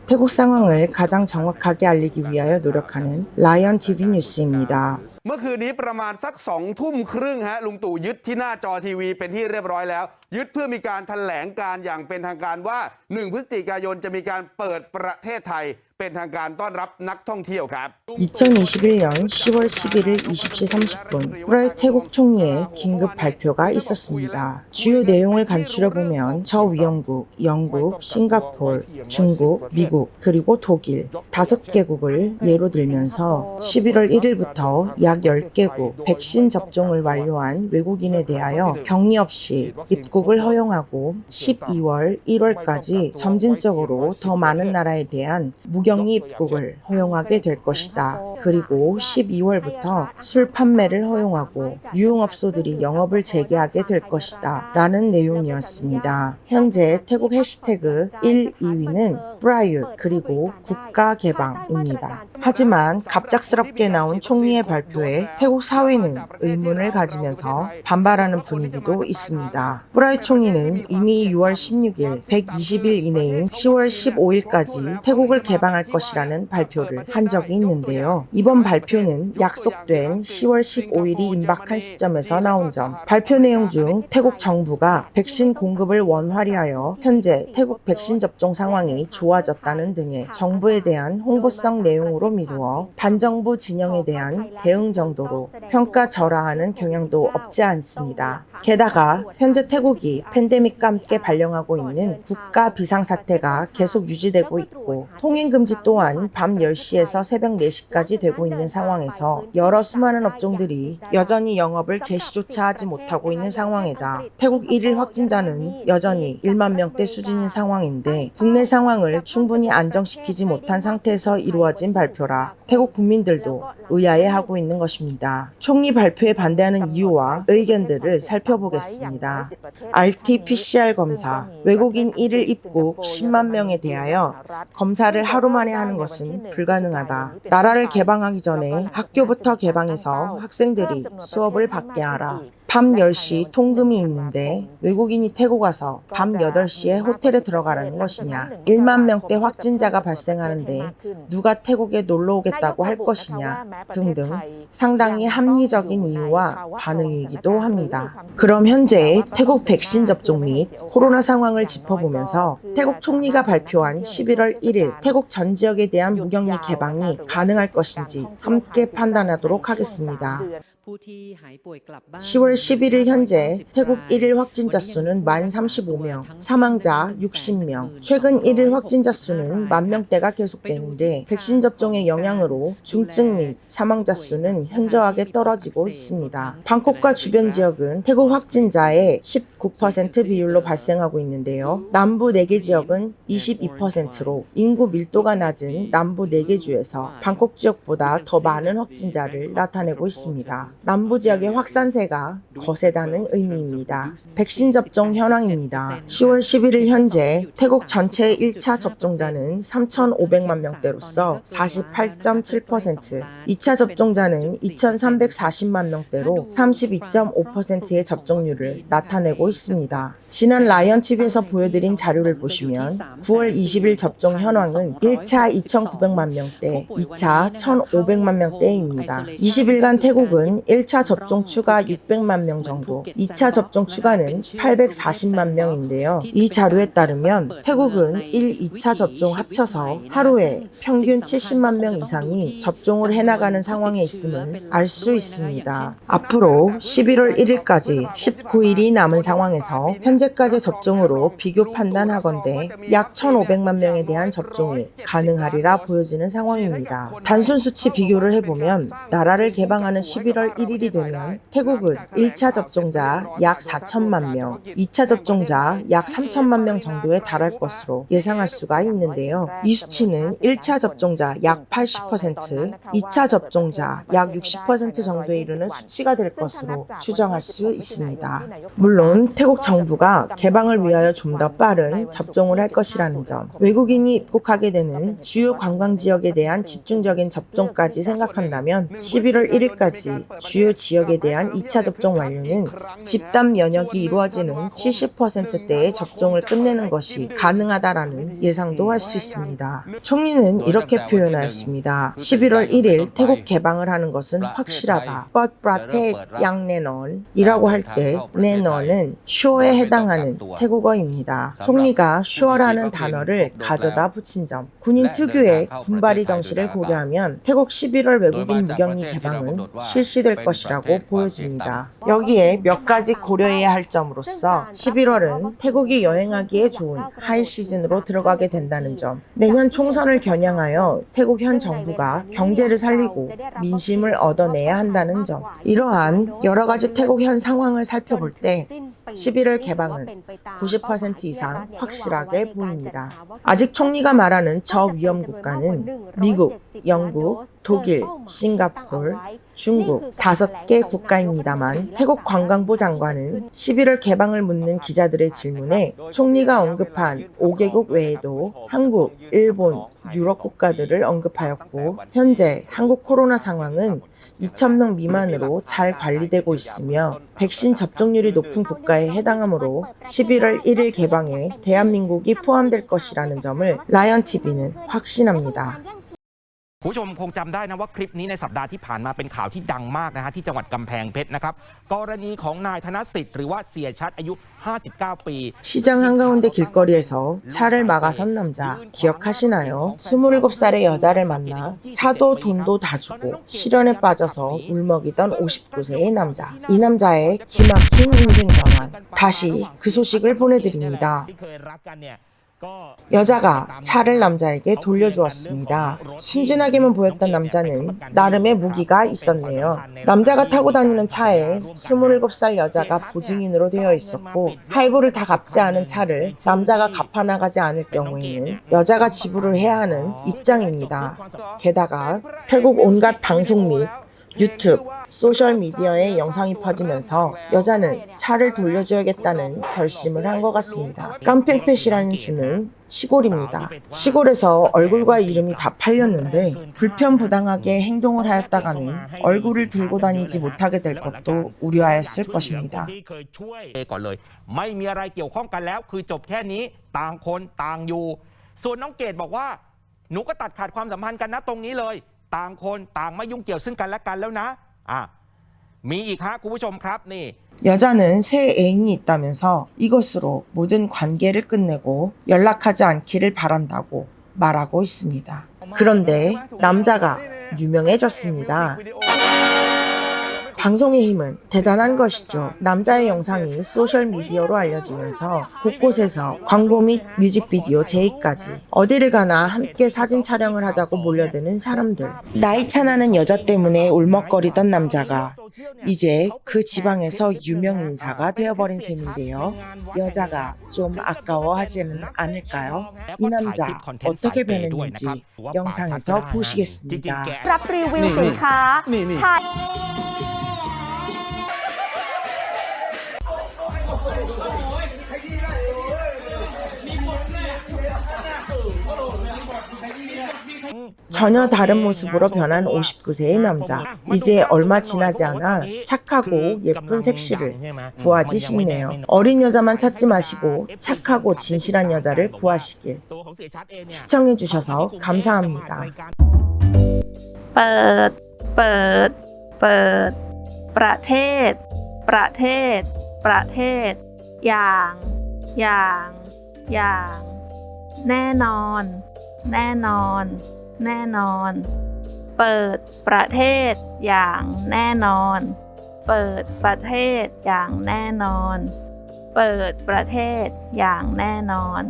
태국 상황을 가장 정확하게 알리기 위하여 노력하는 라이언 TV 뉴스입니다. เมื่อคืนนี้ประมาณสัก20:30ฮะลุงตู่ยึดที่หน้าจอทีวีเป็นที่เรียบร้อยแล้วยึดเพื่อมีการแถลงการอย่างเป็นทางการว่า1 พฤศจิกายนจะมีการเปิดประเทศไทยเป็นทางการต้อนรับนักท่องเที่ยวครับ 2021년 10월 11일 20시 30분 프라이 태국 총리의 긴급 발표가 있었습니다. 주요 내용을 간추려보면 저위원국, 영국, 싱가포르, 중국, 미국, 그리고 독일 5개국을 예로 들면서 11월 1일부터 약 10개국 백신 접종을 완료한 외국인에 대하여 격리 없이 입국을 허용하고 12월, 1월까지 점진적으로 더 많은 나라에 대한 무격리 입국을 허용하게 될 것이다. 그리고 12월부터 술 판매를 허용하고 유흥업소들이 영업을 재개하게 될 것이다. 라는 내용이었습니다. 현재 태국 해시태그 1, 2위는 프라이읒 그리고 국가개방입니다. 하지만 갑작스럽게 나온 총리의 발표에 태국 사회는 의문을 가지면서 반발하는 분위기도 있습니다. 프라이 총리는 이미 6월 16일 120일 이내인 10월 15일까지 태국을 개방할 것이라는 발표를 한 적이 있는데요. 이번 발표는 약속된 10월 15일이 임박한 시점에서 나온 점, 발표 내용 중 태국 정부가 백신 공급을 원활히하여 현재 태국 백신 접종 상황이 좋아졌다는 등의 정부에 대한 홍보성 내용으로 미루어 반정부 진영에 대한 대응 정도로 평가절하하는 경향도 없지 않습니다. 게다가 현재 태국이 팬데믹과 함께 발령하고 있는 국가 비상사태가 계속 유지되고 있고 통행금지 또한 밤 10시에서 새벽 4시까지 되고 있는 상황에서 여러 수많은 업종들이 여전히 영업을 개시조차 하지 못하고 있는 상황에다 태국 1일 확진자는 여전히 1만 명대 수준인 상황인데 국내 상황을 충분히 안정시키지 못한 상태에서 이루어진 발표라 태국 국민들도 의아해하고 있는 것입니다. 총리 발표에 반대하는 이유와 의견들을 살펴보겠습니다. RT-PCR 검사, 외국인 1일 입국 10만 명에 대하여 검사를 하루 만에 하는 것은 불가능하다. 나라를 개방하기 전에 학교부터 개방해서 학생들이 수업을 받게 하라. 밤 10시 통금이 있는데 외국인이 태국 와서 밤 8시에 호텔에 들어가라는 것이냐. 1만 명대 확진자가 발생하는데 누가 태국에 놀러 오겠다고 할 것이냐 등등 상당히 합리적인 이유와 반응이기도 합니다. 그럼 현재 태국 백신 접종 및 코로나 상황을 짚어보면서 태국 총리가 발표한 11월 1일 태국 전 지역에 대한 무격리 개방이 가능할 것인지 함께 판단하도록 하겠습니다. 10월 11일 현재 태국 1일 확진자 수는 1035명, 사망자 60명. 최근 1일 확진자 수는 10,000명대가 계속되는데 백신 접종의 영향으로 중증 및 사망자 수는 현저하게 떨어지고 있습니다. 방콕과 주변 지역은 태국 확진자의 19% 비율로 발생하고 있는데요. 남부 4개 지역은 22%로 인구 밀도가 낮은 남부 4개 주에서 방콕 지역보다 더 많은 확진자를 나타내고 있습니다. 남부 지역의 확산세가 거세다는 의미입니다. 백신 접종 현황입니다. 10월 11일 현재 태국 전체 1차 접종자는 3,500만 명대로서 48.7%, 2차 접종자는 2,340만 명대로 32.5%의 접종률을 나타내고 있습니다. 지난 라이언 TV에서 보여드린 자료를 보시면 9월 20일 접종 현황은 1차 2,900만 명대, 2차 1,500만 명대입니다. 20일간 태국은 1차 접종 추가 600만 명 정도, 2차 접종 추가는 840만 명인데요. 이 자료에 따르면 태국은 1, 2차 접종 합쳐서 하루에 평균 70만 명 이상이 접종을 해나가는 상황에 있음을 알 수 있습니다. 앞으로 11월 1일까지 19일이 남은 상황에서 현재까지 접종으로 비교 판단하건대 약 1,500만 명에 대한 접종이 가능하리라 보여지는 상황입니다. 단순 수치 비교를 해보면 나라를 개방하는 11월 1일이 되면 태국은 1차 접종자 약 4천만 명, 2차 접종자 약 3천만 명 정도에 달할 것으로 예상할 수가 있는데요. 이 수치는 1차 접종자 약 80%, 2차 접종자 약 60% 정도에 이르는 수치가 될 것으로 추정할 수 있습니다. 물론 태국 정부가 개방을 위하여 좀 더 빠른 접종을 할 것이라는 점, 외국인이 입국하게 되는 주요 관광지역에 대한 집중적인 접종까지 생각한다면 11월 1일까지 주요 지역에 대한 2차 접종 완료는 집단 면역이 이루어지는 70%대의 접종을 끝내는 것이 가능하다라는 예상도 할 수 있습니다. 총리는 이렇게 표현하였습니다. 11월 1일 태국 개방을 하는 것은 확실하다. But Pratet Yang Nenon이라고 할 때 Nenon은 sure에 해당하는 태국어입니다. 총리가 sure라는 단어를 가져다 붙인 점, 군인 특유의 군발이 정시를 고려하면 태국 11월 외국인 무격리 개방은 실시될 것이라고 보여집니다. 여기에 몇 가지 고려해야 할 점으로서 11월은 태국이 여행하기에 좋은 하이 시즌으로 들어가게 된다는 점, 내년 총선을 겨냥하여 태국 현 정부가 경제를 살리고 민심을 얻어내야 한다는 점, 이러한 여러 가지 태국 현 상황을 살펴볼 때 11월 개방은 90% 이상 확실하게 보입니다. 아직 총리가 말하는 저위험 국가는 미국, 영국, 독일, 싱가폴, 중국 5개 국가입니다만 태국 관광부 장관은 11월 개방을 묻는 기자들의 질문에 총리가 언급한 5개국 외에도 한국, 일본, 유럽 국가들을 언급하였고 현재 한국 코로나 상황은 2,000명 미만으로 잘 관리되고 있으며 백신 접종률이 높은 국가에 해당하므로 11월 1일 개방에 대한민국이 포함될 것이라는 점을 라이언TV는 확신합니다. คุณผู้ชมคงจำได้นะว่าคลิปนี้ในสัปดาห์ที่ผ่านมาเป็นข่าวที่ดังมากนะฮะที่จังหวัดกำแพงเพชรนะครับกรณีของนายธนสิทธิ์หรือว่าเสียชัดอายุ 59 ปี 시장 한가운데 길거리에서 차를 막아선 남자 기억하시나요? 27살의 여자를 만나 차도 돈도 다 주고 실연에 빠져서 울먹이던 59세의 남자. 이 남자의 기막힌 인생 전환. 다시 그 소식을 보내드립니다. 여자가 차를 남자에게 돌려주었습니다. 순진하게만 보였던 남자는 나름의 무기가 있었네요. 남자가 타고 다니는 차에 27살 여자가 보증인으로 되어 있었고 할부를 다 갚지 않은 차를 남자가 갚아나가지 않을 경우에는 여자가 지불을 해야 하는 입장입니다. 게다가 태국 온갖 방송 및 유튜브, 소셜미디어에 영상이 퍼지면서 여자는 차를 돌려줘야겠다는 결심을 한 것 같습니다. 깜팽펫이라는 주는 시골입니다. 시골에서 얼굴과 이름이 다 팔렸는데 불편부당하게 행동을 하였다가는 얼굴을 들고 다니지 못하게 될 것도 우려하였을 것입니다. ก่อนเลยไม่มีอะไรเกี่ยวข้องกันแล้วคือจบแค่นี้ต่างคนต่างอยู่ส่วนน้องเกดบอกว่าหนูก็ตัดขาดความสัมพันธ์กันนะตรงนี้เลยต่างคนต่างไม่ยุ่งเกี่ยวซึ่งกันและกันแล้วนะมีอีกฮะคุณผู้ชมครับนี่ 여자는 새 애인이 있다면서 이것으로 모든 관계를 끝내고 연락하지 않기를 바란다고 말하고 있습니다. 그런데 남자가 유명해졌습니다. 방송의 힘은 대단한 것이죠. 남자의 영상이 소셜미디어로 알려지면서 곳곳에서 광고 및 뮤직비디오 제의까지 어디를 가나 함께 사진 촬영을 하자고 몰려드는 사람들. 나이 차나는 여자 때문에 울먹거리던 남자가 이제 그 지방에서 유명 인사가 되어버린 셈인데요. 여자가 좀 아까워하지는 않을까요? 이 남자 어떻게 변했는지 영상에서 보시겠습니다. รับรีวิวสินค้าถ่าย 전혀 다른 모습으로 변한 59세의 남자. 이제 얼마 지나지 않아 착하고 예쁜 색시를 구하지 싶네요. 어린 여자만 찾지 마시고 착하고 진실한 여자를 구하시길. 시청해주셔서 감사합니다. เปิดประเทศอย่างแน่นอนเปิดประเทศอย่างแน่นอนเปิดประเทศอย่างแน่นอนเปิดประเทศอย่างแน่นอน